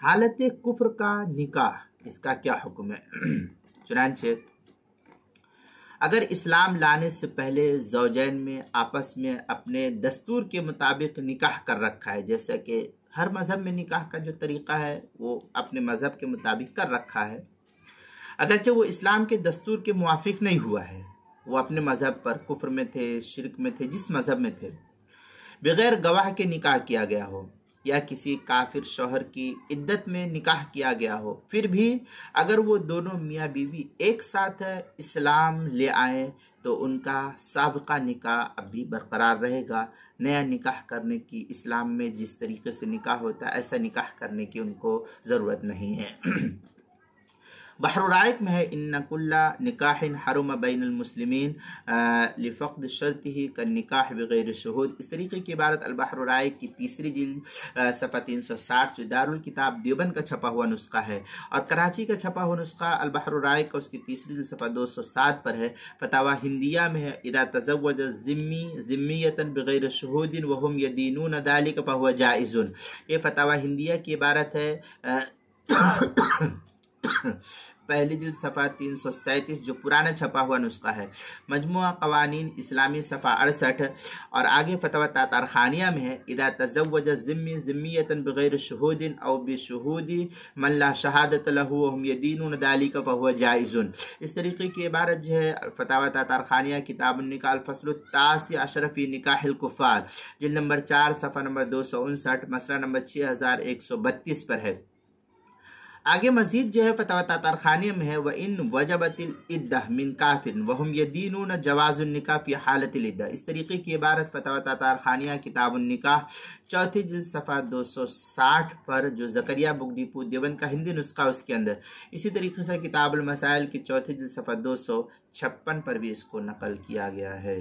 حالت کفر کا نکاح، اس کا کیا حکم ہے؟ چنانچہ اگر اسلام لانے سے پہلے زوجین میں آپس میں اپنے دستور کے مطابق نکاح کر رکھا ہے، جیسا کہ ہر مذہب میں نکاح کا جو طریقہ ہے وہ اپنے مذہب کے مطابق کر رکھا ہے، اگرچہ وہ اسلام کے دستور کے موافق نہیں ہوا ہے، وہ اپنے مذہب پر کفر میں تھے، شرک میں تھے، جس مذہب میں تھے، بغیر گواہ کے نکاح کیا گیا ہو یا کسی کافر شوہر کی عدت میں نکاح کیا گیا ہو، پھر بھی اگر وہ دونوں میاں بیوی ایک ساتھ اسلام لے آئیں تو ان کا سابقہ نکاح اب بھی برقرار رہے گا۔ نیا نکاح کرنے کی اسلام میں جس طریقے سے نکاح ہوتا ہے ایسا نکاح کرنے کی ان کو ضرورت نہیں ہے۔ بحر الرائق میں ہے ان کل نکاح حرم بین المسلمین لفقد شرطه كالنکاح بغیر شہود۔ اس طریقے کی عبارت البحر الرائق کی تیسری جلد صفحہ 360 جو دارالکتاب دیوبند کا چھپا ہوا نسخہ ہے، اور کراچی کا چھپا ہوا نسخہ البحر الرائق کا اس کی تیسری جلد صفحہ 207 پر ہے۔ فتاوی ہندیہ میں ہے اذا تزوج الذمی ذمیۃ بغیر شہود وهم يدینون ذلك فهو جائز۔ یہ فتاوی ہندیہ کی عبارت ہے پہلی جلد صفحہ 337 جو پرانا چھپا ہوا نسخہ ہے۔ مجموعہ قوانین اسلامی صفحہ 68 اور آگے فتویٰ تاتارخانیہ میں ہے اذا تزوج الذمی ذمیۃ بغیر شہود او بشہود من لا شہادت له وهم يدینون ذلك فهو جائز۔ اس طریقے کی عبارت جو ہے فتاویٰ تاتارخانیہ کتاب النکاح الفصل التاسع عشر فی نکاح الکفار جلد نمبر 4 صفحہ نمبر 259 مسئلہ نمبر 6132 پر ہے۔ آگے مزید جو ہے فتاوی تاتارخانیہ میں ہے وَإِن وَجَبَتِ الْعِدَّةُ مِنْ كَافٍ وَهُمْ يَدِينُونَ جَوَازُ النِّكَاحِ فِي حَالَةِ الْعِدَّةِ۔ اس طریقے کی عبارت فتاوی تاتارخانیہ کتاب النکاح چوتھی جلد صفحہ 260 پر جو زکریا بک ڈپو دیوبند کا ہندی نسخہ اس کے اندر، اسی طریقے سے کتاب المسائل کی چوتھی جلد صفحہ 256 پر بھی اس کو نقل کیا گیا ہے۔